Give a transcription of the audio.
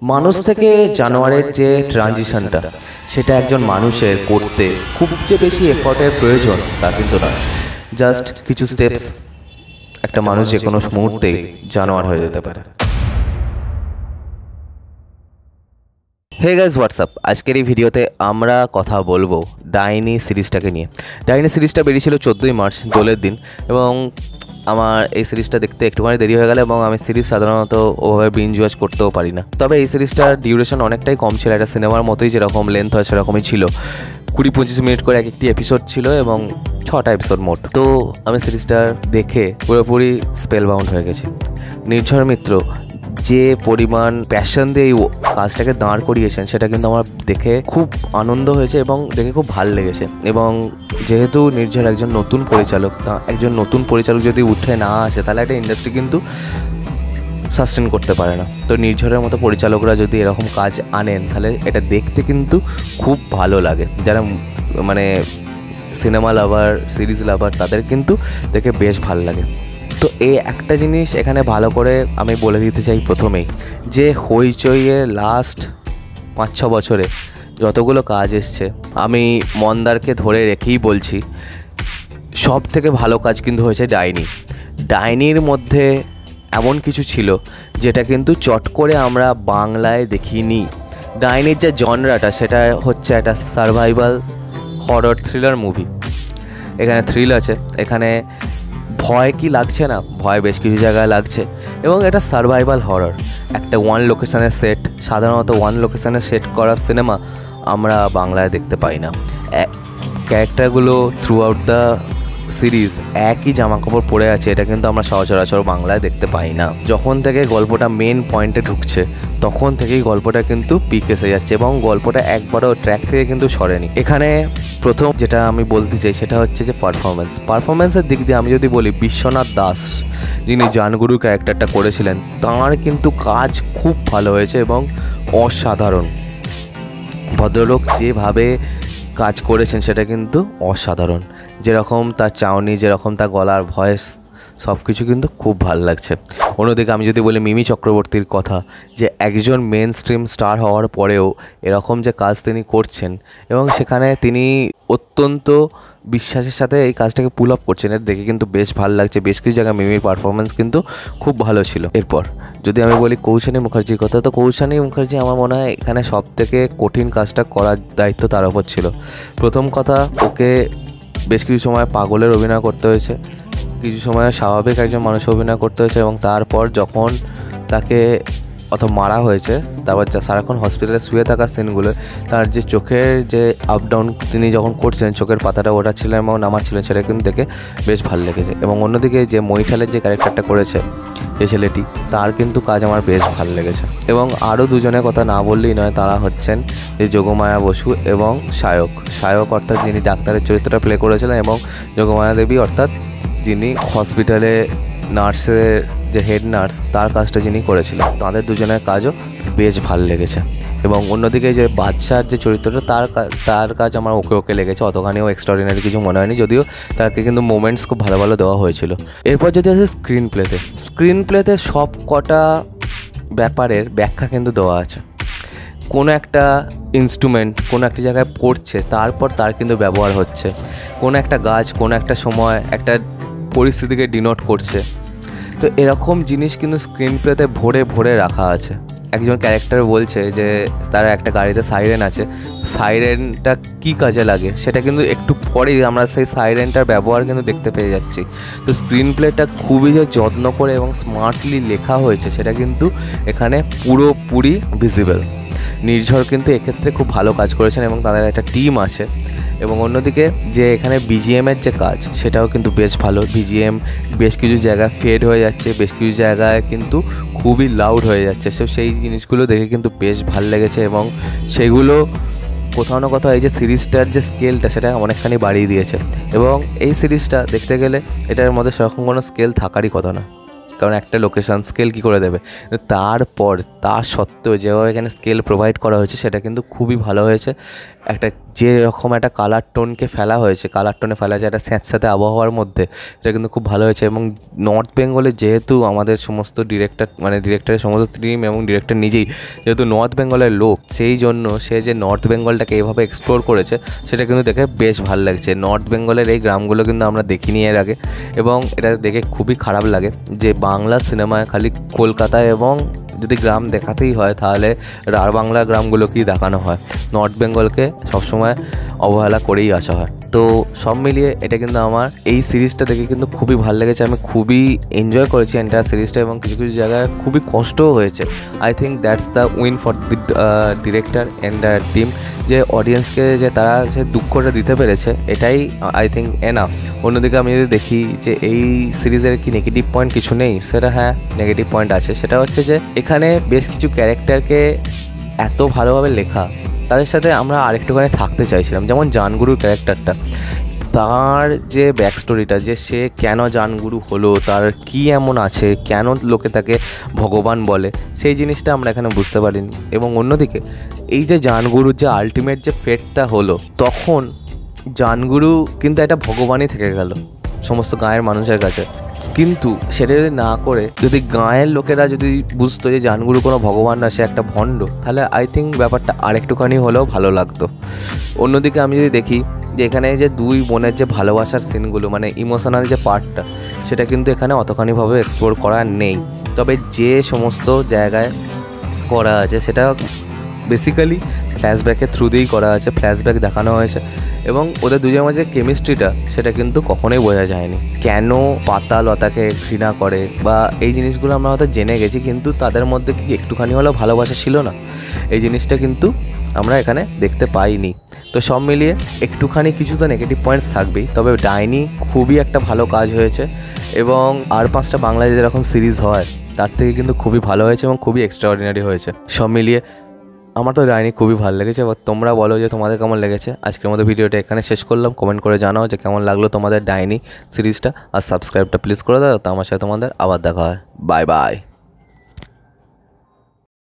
মানুষ থেকে জানোয়ারের যে ট্রানজিশনটা সেটা একজন মানুষের করতে খুব যে বেশি এফর্টের প্রয়োজন তা কিন্তু নয়। জাস্ট কিছু স্টেপস একটা মানুষ যে কোনো মুহূর্তেই জানোয়ার হয়ে যেতে পারে। Hey guys, what's up. আজকের এই ভিডিওতে আমরা কথা বলবো ডাইনি সিরিজটাকে নিয়ে। ডাইনি সিরিজটা বেরিয়েছিল 14ই মার্চ, দোলের দিন, এবং আমার এই সিরিজটা দেখতে একটুখানি দেরি হয়ে গেল এবং আমি সিরিজ সাধারণত ওভাবে বিঞ্জ ওয়াচ করতেও পারি না। তবে এই সিরিজটার ডিউরেশন অনেকটাই কম ছিল, একটা সিনেমার মতোই যেরকম লেন্থ হয় সেরকমই ছিল। 20-25 মিনিট করে এক একটি এপিসোড ছিল এবং 6টা এপিসোড মোট। তো আমি সিরিজটা দেখে পুরোপুরি স্পেল বাউন্ড হয়ে গেছি। নির্ঝর মিত্র যে পরিমাণ প্যাশন দিয়ে এই কাজটাকে দাঁড় করিয়েছেন সেটা কিন্তু আমার দেখে খুব আনন্দ হয়েছে এবং দেখে খুব ভালো লেগেছে। এবং যেহেতু নির্ঝর একজন নতুন পরিচালক, একজন নতুন পরিচালক যদি উঠে না আসে তাহলে একটা ইন্ডাস্ট্রি কিন্তু সাস্টেন করতে পারে না। তো নির্ঝরের মতো পরিচালকরা যদি এরকম কাজ আনেন তাহলে এটা দেখতে কিন্তু খুব ভালো লাগে। যারা মানে সিনেমা লাভার, সিরিজ লাভার, তাদের কিন্তু দেখে বেশ ভালো লাগে। তো এই একটা জিনিস এখানে ভালো করে আমি বলে দিতে চাই প্রথমেই, যে হইচইয়ে লাস্ট 5-6 বছরে যতগুলো কাজ এসছে আমি মন্দারকে ধরে রেখেই বলছি সব থেকে ভালো কাজ কিন্তু হয়েছে ডাইনি। ডাইনির মধ্যে এমন কিছু ছিল যেটা কিন্তু চট করে আমরা বাংলায় দেখিনি। ডাইনির যে জনরাটা সেটা হচ্ছে একটা সারভাইভাল হরর থ্রিলার মুভি। এখানে থ্রিল আছে, এখানে ভয় কি লাগছে না, ভয় বেশ কিছু জায়গায় লাগছে, এবং এটা সারভাইভাল হরর। একটা ওয়ান লোকেশনের সেট, সাধারণত ওয়ান লোকেশনে সেট করা সিনেমা আমরা বাংলায় দেখতে পাই না। ক্যারেক্টারগুলো থ্রু আউট দ্য সিরিজ একই জামাকাপড় পরে আছে, এটা কিন্তু আমরা সচরাচর বাংলায় দেখতে পাই না। যখন থেকে গল্পটা মেন পয়েন্টে ঢুকছে তখন থেকেই গল্পটা কিন্তু পিক এসে যাচ্ছে এবং গল্পটা একবারও ট্র্যাক থেকে কিন্তু সরেনি। এখানে প্রথম যেটা আমি বলতে চাই সেটা হচ্ছে যে পারফরমেন্সের দিক দিয়ে আমি যদি বলি, বিশ্বনাথ দাস যিনি জানগুরু ক্যারেক্টারটা করেছিলেন তাঁর কিন্তু কাজ খুব ভালো হয়েছে এবং অসাধারণ। ভদ্রলোক যেভাবে কাজ করেছেন সেটা কিন্তু অসাধারণ। যেরকম তার চাউনি, যেরকম তার গলার ভয়েস, সব কিছু কিন্তু খুব ভালো লাগছে। অন্যদিকে আমি যদি বলি মিমি চক্রবর্তীর কথা, যে একজন মেন স্ট্রিম স্টার হওয়ার পরেও এরকম যে কাজ তিনি করছেন এবং সেখানে তিনি অত্যন্ত বিশ্বাসের সাথে এই কাজটাকে পুল আপ করছেন, এটা দেখে কিন্তু বেশ ভালো লাগছে। বেশ কিছু জায়গায় মিমির পারফরমেন্স কিন্তু খুব ভালো ছিল। এরপর যদি আমি বলি কৌশানী মুখার্জির কথা, তো কৌশানী মুখার্জি আমার মনে হয় এখানে সব থেকে কঠিন কাজটা করার দায়িত্ব তার ওপর ছিল। প্রথম কথা, ওকে বেশ কিছু সময় পাগলের অভিনয় করতে হয়েছে, কিছু সময় স্বাভাবিক একজন মানুষ অভিনয় করতে হয়েছে, এবং তারপর যখন তাকে অত মারা হয়েছে, তারপর সারাক্ষণ হসপিটালে শুয়ে থাকার সিনগুলো, তার যে চোখের যে আপ ডাউন তিনি যখন করছিলেন, চোখের পাতাটা ওঠাচ্ছিলেন এবং নামাচ্ছিলেন, সেটা কিন্তু দেখে বেশ ভালো লেগেছে। এবং অন্যদিকে যে মৈঠালের যে ক্যারেক্টারটা করেছে যে ছেলেটি, তার কিন্তু কাজ আমার বেশ ভালো লেগেছে। এবং আরও দুজনের কথা না বললেই নয়, তারা হচ্ছেন যে যোগমায়া বসু এবং সায়ক অর্থাৎ যিনি ডাক্তারের চরিত্রটা প্লে করেছিলেন, এবং যোগমায়া দেবী অর্থাৎ যিনি হসপিটালে নার্সের যে হেড নার্স, তার কাজটা যিনি করেছিলেন, তাদের দুজনের কাজও বেশ ভালো লেগেছে। এবং অন্যদিকে যে বাদশার যে চরিত্রটা, তার কাজ আমার ওকে লেগেছে, অতখানিও এক্সট্রাঅর্ডিনারি কিছু মনে হয়নি, যদিও তাকে কিন্তু মোমেন্টস খুব ভালো ভালো দেওয়া হয়েছিল। এরপর যদি আসে স্ক্রিন প্লেতে সব কটা ব্যাপারের ব্যাখ্যা কিন্তু দেওয়া আছে। কোনো একটা ইনস্ট্রুমেন্ট কোনো একটা জায়গায় পড়ছে, তারপর তার কিন্তু ব্যবহার হচ্ছে। কোনো একটা গাছ কোনো একটা সময় একটা পরিস্থিতিকে ডিনোট করছে। তো এরকম জিনিস কিন্তু স্ক্রিন প্লেতে ভরে ভরে রাখা আছে। একজন ক্যারেক্টার বলছে যে তার একটা গাড়িতে সাইরেন আছে, সাইরেনটা কী কাজে লাগে সেটা কিন্তু একটু পরেই আমরা সেই সাইরেনটার ব্যবহার কিন্তু দেখতে পেয়ে যাচ্ছি। তো স্ক্রিন প্লেটা খুবই যে যত্ন করে এবং স্মার্টলি লেখা হয়েছে সেটা কিন্তু এখানে পুরোপুরি ভিজিবল। নির্ঝর কিন্তু এক্ষেত্রে খুব ভালো কাজ করেছেন এবং তাদের একটা টিম আছে। এবং অন্যদিকে যে এখানে বিজিএমের যে কাজ সেটাও কিন্তু বেশ ভালো। বিজিএম বেশ কিছু জায়গায় ফেড হয়ে যাচ্ছে, বেশ কিছু জায়গায় কিন্তু খুবই লাউড হয়ে যাচ্ছে। সেই জিনিসগুলো দেখে কিন্তু বেশ ভালো লেগেছে এবং সেগুলো কোথাও না কোথাও এই যে সিরিজটার যে স্কেলটা সেটা অনেকখানি বাড়িয়ে দিয়েছে। এবং এই সিরিজটা দেখতে গেলে এটার মধ্যে সেরকম কোনো স্কেল থাকারই কথা না, কারণ একটা লোকেশান স্কেল কী করে দেবে। তারপর তা সত্ত্বেও যেভাবে এখানে স্কেল প্রোভাইড করা হয়েছে সেটা কিন্তু খুবই ভালো হয়েছে। একটা যে রকম একটা কালার টোনকে ফেলা হয়েছে, কালার টোনে ফেলা হয়েছে একটা স্যাঁতস্যাঁতে আবহাওয়ার মধ্যে, এটা কিন্তু খুব ভালো হয়েছে। এবং নর্থ বেঙ্গলে যেহেতু আমাদের সমস্ত ডিরেক্টর মানে ডিরেক্টরের সমস্ত টিম এবং ডিরেক্টর নিজেই যেহেতু নর্থ বেঙ্গলের লোক, সেই জন্য সে যে নর্থ বেঙ্গলটাকে এভাবে এক্সপ্লোর করেছে সেটা কিন্তু দেখে বেশ ভালো লাগছে। নর্থ বেঙ্গলের এই গ্রামগুলো কিন্তু আমরা দেখিনি এর আগে, এবং এটা দেখে খুবই খারাপ লাগে যে বাংলা সিনেমায় খালি কলকাতায় এবং যদি গ্রাম দেখাতেই হয় তাহলে বাংলা গ্রামগুলোকেই দেখানো হয়, নর্থ বেঙ্গলকে সবসময় অবহেলা করেই আসা হয়। তো সব মিলিয়ে এটা কিন্তু আমার এই সিরিজটা দেখে কিন্তু খুবই ভালো লেগেছে, আমি খুবই এনজয় করেছি এন্টায়ার সিরিজটা, এবং কিছু কিছু জায়গায় খুবই কষ্টও হয়েছে। I think that's the win for the director and the team, যে অডিয়েন্সকে যে তারা যে দুঃখটা দিতে পেরেছে, এটাই আই থিঙ্ক এনাফ। অন্যদিকে আমি যদি দেখি যে এই সিরিজের কি নেগেটিভ পয়েন্ট কিছু নেই, সেটা হ্যাঁ নেগেটিভ পয়েন্ট আছে। সেটা হচ্ছে যে এখানে বেশ কিছু ক্যারেক্টারকে এত ভালোভাবে লেখা, তাদের সাথে আমরা আরেকটুখানি থাকতে চাইছিলাম। যেমন জানগুরুর ক্যারেক্টারটা, তার যে ব্যাক স্টোরিটা, যে সে কেন জানগুরু হলো, তার কি এমন আছে, কেন লোকে তাকে ভগবান বলে, সেই জিনিসটা আমরা এখানে বুঝতে পারিনি। এবং অন্যদিকে এই যে জানগুরুর যে আলটিমেট যে ফেটটা হলো, তখন জানগুরু কিন্তু একটা ভগবানই থেকে গেল সমস্ত গাঁয়ের মানুষের কাছে। কিন্তু সেটা যদি না করে যদি গাঁয়ের লোকেরা যদি বুঝতো যে জানগুরু কোনো ভগবান না, সে একটা ভণ্ড, তাহলে আই থিঙ্ক ব্যাপারটা আরেকটুখানি হলেও ভালো লাগতো। অন্যদিকে আমি যদি দেখি যে এখানে যে দুই বোনের যে ভালোবাসার সিনগুলো, মানে ইমোশনাল যে পার্টটা, সেটা কিন্তু এখানে অতখানিভাবে এক্সপ্লোর করা নেই। তবে যে সমস্ত জায়গায় করা আছে সেটা বেসিক্যালি ফ্ল্যাশব্যাকের থ্রু দিয়েই করা আছে, ফ্ল্যাশব্যাক দেখানো হয়েছে। এবং ওদের দুজনের মাঝে কেমিস্ট্রিটা সেটা কিন্তু কখনোই বোঝা যায়নি, কেন পাতা লতাকে ঘৃণা করে বা এই জিনিসগুলো আমরা হয়তো জেনে গেছি, কিন্তু তাদের মধ্যে কি একটুখানি হলেও ভালোবাসা ছিল না, এই জিনিসটা কিন্তু আমরা এখানে দেখতে পাইনি। তো সব মিলিয়ে একটুখানি কিছু তো নেগেটিভ পয়েন্টস থাকবেই, তবে ডাইনি খুবই একটা ভালো কাজ হয়েছে, এবং আর 5টা বাংলায় যেরকম সিরিজ হয় তার থেকে কিন্তু খুবই ভালো হয়েছে এবং খুবই এক্সট্রাঅর্ডিনারি হয়েছে। সব মিলিয়ে আমার তো ডাইনি খুবই ভালো লেগেছে। এবার তোমরা বলো যে তোমাদের কেমন লেগেছে। আজকের মতো ভিডিওটা এখানে শেষ করলাম। কমেন্ট করে জানাও যে কেমন লাগলো তোমাদের ডাইনি সিরিজটা, আর সাবস্ক্রাইবটা প্লিজ করে দাও, তো আমার সাথে তোমাদের আবার দেখা হয়। Bye bye.